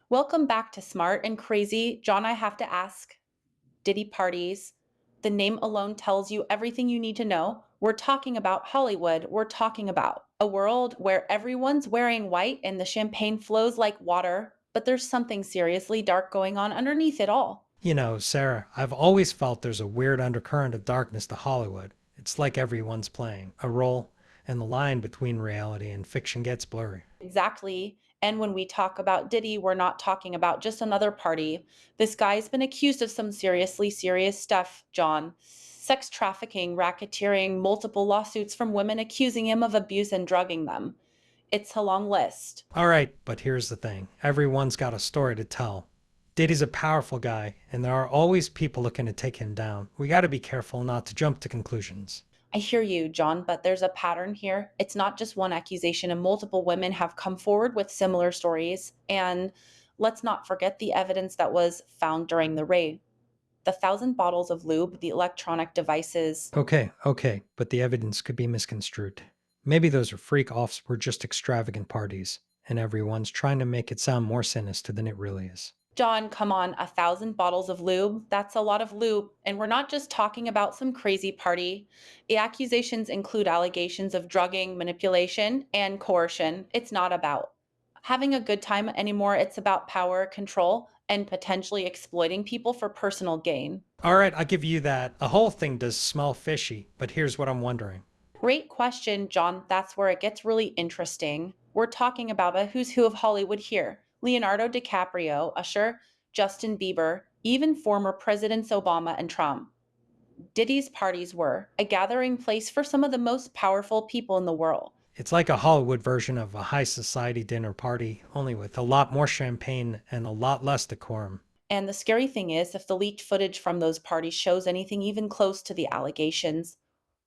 Welcome back to Smart and Crazy. John, I have to ask, Diddy parties. The name alone tells you everything you need to know. We're talking about Hollywood. We're talking about a world where everyone's wearing white and the champagne flows like water, but there's something seriously dark going on underneath it all. You know, Sarah, I've always felt there's a weird undercurrent of darkness to Hollywood. It's like everyone's playing a role, and the line between reality and fiction gets blurry. Exactly. And when we talk about Diddy, we're not talking about just another party. This guy's been accused of some seriously serious stuff, John. Sex trafficking, racketeering, multiple lawsuits from women accusing him of abuse and drugging them. It's a long list. All right, but here's the thing everyone's got a story to tell. Diddy's a powerful guy, and there are always people looking to take him down. We gotta be careful not to jump to conclusions. I hear you, John, but there's a pattern here. It's not just one accusation, and multiple women have come forward with similar stories. And let's not forget the evidence that was found during the raid. The 1,000 bottles of lube, the electronic devices. Okay, but the evidence could be misconstrued. Maybe those are freak offs were just extravagant parties, and everyone's trying to make it sound more sinister than it really is. John, come on, 1,000 bottles of lube? That's a lot of lube. And we're not just talking about some crazy party. The accusations include allegations of drugging, manipulation, and coercion. It's not about having a good time anymore. It's about power, control, and potentially exploiting people for personal gain. All right, I'll give you that. The whole thing does smell fishy, but here's what I'm wondering. Great question, John. That's where it gets really interesting. We're talking about a who's who of Hollywood here. Leonardo DiCaprio, Usher, Justin Bieber, even former Presidents Obama and Trump. Diddy's parties were a gathering place for some of the most powerful people in the world. It's like a Hollywood version of a high society dinner party, only with a lot more champagne and a lot less decorum. And the scary thing is, if the leaked footage from those parties shows anything even close to the allegations,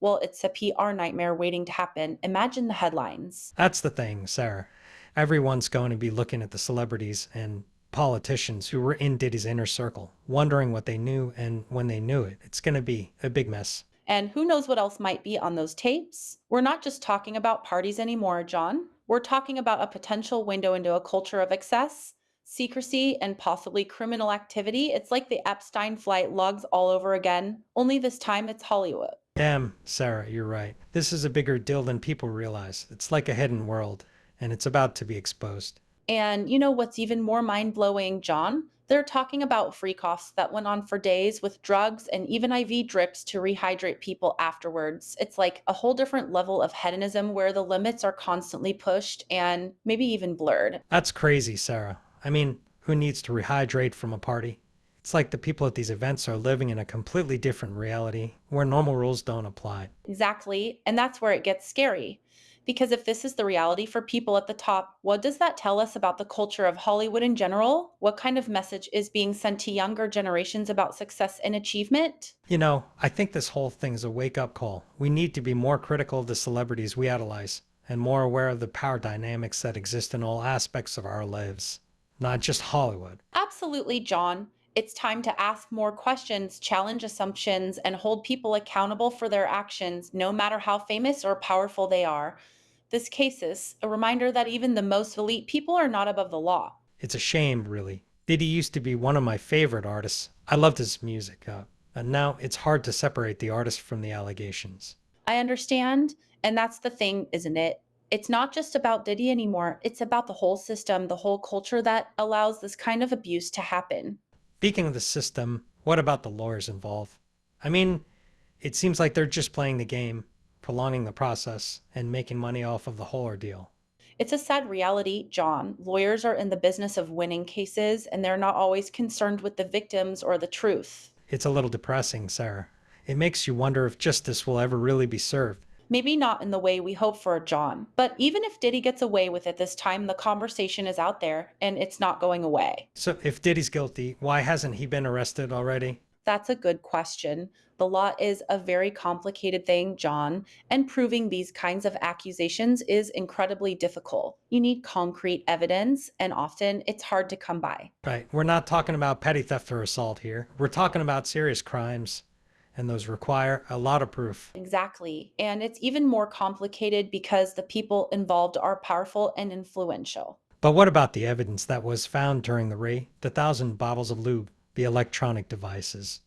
well, it's a PR nightmare waiting to happen. Imagine the headlines. That's the thing, Sarah. Everyone's going to be looking at the celebrities and politicians who were in Diddy's inner circle, wondering what they knew and when they knew it. It's going to be a big mess. And who knows what else might be on those tapes? We're not just talking about parties anymore, John. We're talking about a potential window into a culture of excess, secrecy, and possibly criminal activity. It's like the Epstein flight logs all over again, only this time it's Hollywood. Damn, Sarah, you're right. This is a bigger deal than people realize. It's like a hidden world, and it's about to be exposed. And you know what's even more mind blowing, John? They're talking about freak offs that went on for days with drugs and even IV drips to rehydrate people afterwards. It's like a whole different level of hedonism where the limits are constantly pushed and maybe even blurred. That's crazy, Sarah. I mean, who needs to rehydrate from a party? It's like the people at these events are living in a completely different reality where normal rules don't apply. Exactly. And that's where it gets scary. Because if this is the reality for people at the top, what does that tell us about the culture of Hollywood in general? What kind of message is being sent to younger generations about success and achievement? You know, I think this whole thing is a wake up call. We need to be more critical of the celebrities we idolize and more aware of the power dynamics that exist in all aspects of our lives, not just Hollywood. Absolutely, John. It's time to ask more questions, challenge assumptions, and hold people accountable for their actions, no matter how famous or powerful they are. This case is a reminder that even the most elite people are not above the law. It's a shame, really. Diddy used to be one of my favorite artists. I loved his music, and now it's hard to separate the artist from the allegations. I understand, and that's the thing, isn't it? It's not just about Diddy anymore. It's about the whole system, the whole culture that allows this kind of abuse to happen. Speaking of the system, what about the lawyers involved? I mean, it seems like they're just playing the game, prolonging the process, and making money off of the whole ordeal. It's a sad reality, John. Lawyers are in the business of winning cases, and they're not always concerned with the victims or the truth. It's a little depressing, Sarah. It makes you wonder if justice will ever really be served. Maybe not in the way we hope for, John. But even if Diddy gets away with it this time, the conversation is out there and it's not going away. So if Diddy's guilty, why hasn't he been arrested already? That's a good question. The law is a very complicated thing, John, and proving these kinds of accusations is incredibly difficult. You need concrete evidence, and often it's hard to come by. Right, we're not talking about petty theft or assault here. We're talking about serious crimes, and those require a lot of proof. Exactly. And it's even more complicated because the people involved are powerful and influential. But what about the evidence that was found during the raid? The 1,000 bottles of lube, the electronic devices.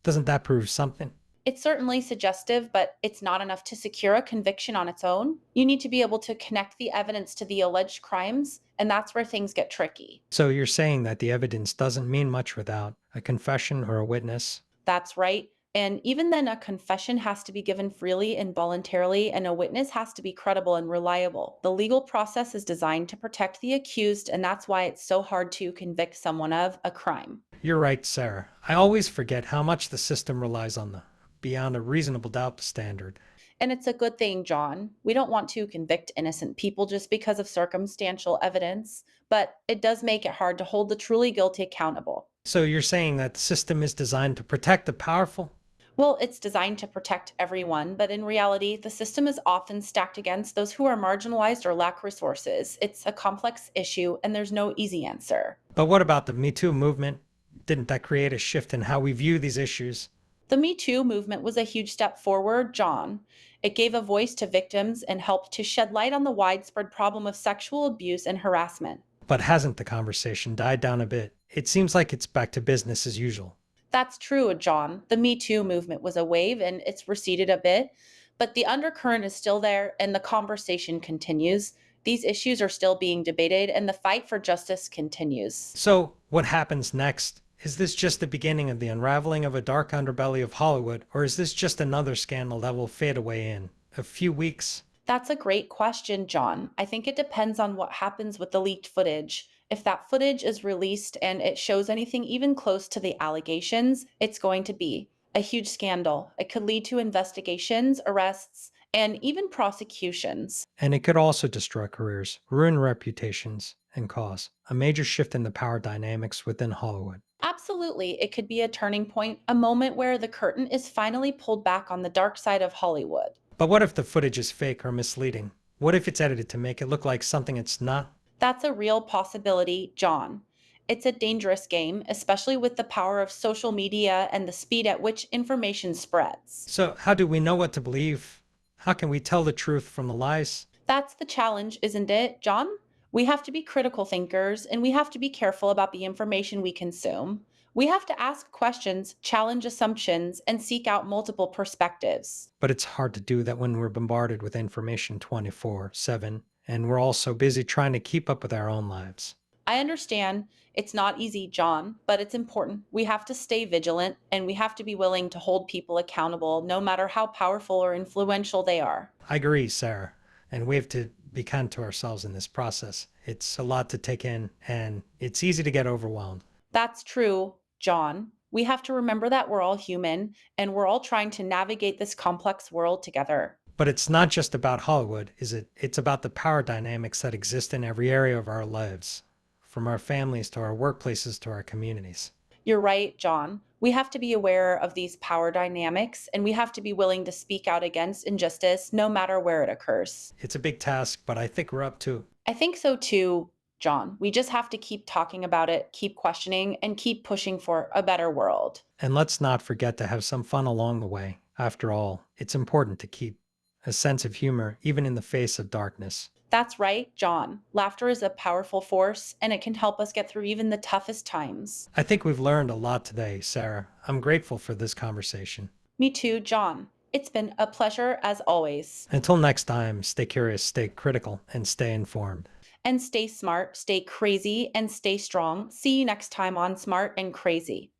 Doesn't that prove something? It's certainly suggestive, but it's not enough to secure a conviction on its own. You need to be able to connect the evidence to the alleged crimes, and that's where things get tricky. So you're saying that the evidence doesn't mean much without a confession or a witness? That's right. And even then, a confession has to be given freely and voluntarily, and a witness has to be credible and reliable. The legal process is designed to protect the accused, and that's why it's so hard to convict someone of a crime. You're right, Sarah. I always forget how much the system relies on the beyond a reasonable doubt standard. And it's a good thing, John. We don't want to convict innocent people just because of circumstantial evidence, but it does make it hard to hold the truly guilty accountable. So you're saying that the system is designed to protect the powerful? Well, it's designed to protect everyone, but in reality, the system is often stacked against those who are marginalized or lack resources. It's a complex issue, and there's no easy answer. But what about the Me Too movement? Didn't that create a shift in how we view these issues? The Me Too movement was a huge step forward, John. It gave a voice to victims and helped to shed light on the widespread problem of sexual abuse and harassment. But hasn't the conversation died down a bit? It seems like it's back to business as usual. That's true, John. The Me Too movement was a wave and it's receded a bit, but the undercurrent is still there and the conversation continues. These issues are still being debated and the fight for justice continues. So, what happens next? Is this just the beginning of the unraveling of a dark underbelly of Hollywood, or is this just another scandal that will fade away in a few weeks? That's a great question, John. I think it depends on what happens with the leaked footage. If that footage is released and it shows anything even close to the allegations, it's going to be a huge scandal. It could lead to investigations, arrests, and even prosecutions. And it could also destroy careers, ruin reputations, and cause a major shift in the power dynamics within Hollywood. Absolutely, it could be a turning point, a moment where the curtain is finally pulled back on the dark side of Hollywood. But what if the footage is fake or misleading? What if it's edited to make it look like something it's not? That's a real possibility, John. It's a dangerous game, especially with the power of social media and the speed at which information spreads. So, how do we know what to believe? How can we tell the truth from the lies? That's the challenge, isn't it, John? We have to be critical thinkers and we have to be careful about the information we consume. We have to ask questions, challenge assumptions, and seek out multiple perspectives. But it's hard to do that when we're bombarded with information 24/7 and we're all so busy trying to keep up with our own lives. I understand it's not easy, John, but it's important. We have to stay vigilant and we have to be willing to hold people accountable no matter how powerful or influential they are. I agree, Sarah. And we have to be kind to ourselves in this process. It's a lot to take in and it's easy to get overwhelmed. That's true, John. We have to remember that we're all human and we're all trying to navigate this complex world together. But it's not just about Hollywood, is it? It's about the power dynamics that exist in every area of our lives, from our families to our workplaces to our communities. You're right, John. We have to be aware of these power dynamics and we have to be willing to speak out against injustice no matter where it occurs. It's a big task, but I think we're up to it. I think so too, John. We just have to keep talking about it, keep questioning, and keep pushing for a better world. And let's not forget to have some fun along the way. After all, it's important to keep a sense of humor even in the face of darkness. That's right, John. Laughter is a powerful force and it can help us get through even the toughest times. I think we've learned a lot today, Sarah. I'm grateful for this conversation. Me too, John. It's been a pleasure as always. Until next time, stay curious, stay critical, and stay informed. And stay smart, stay crazy, and stay strong. See you next time on Smart and Crazy.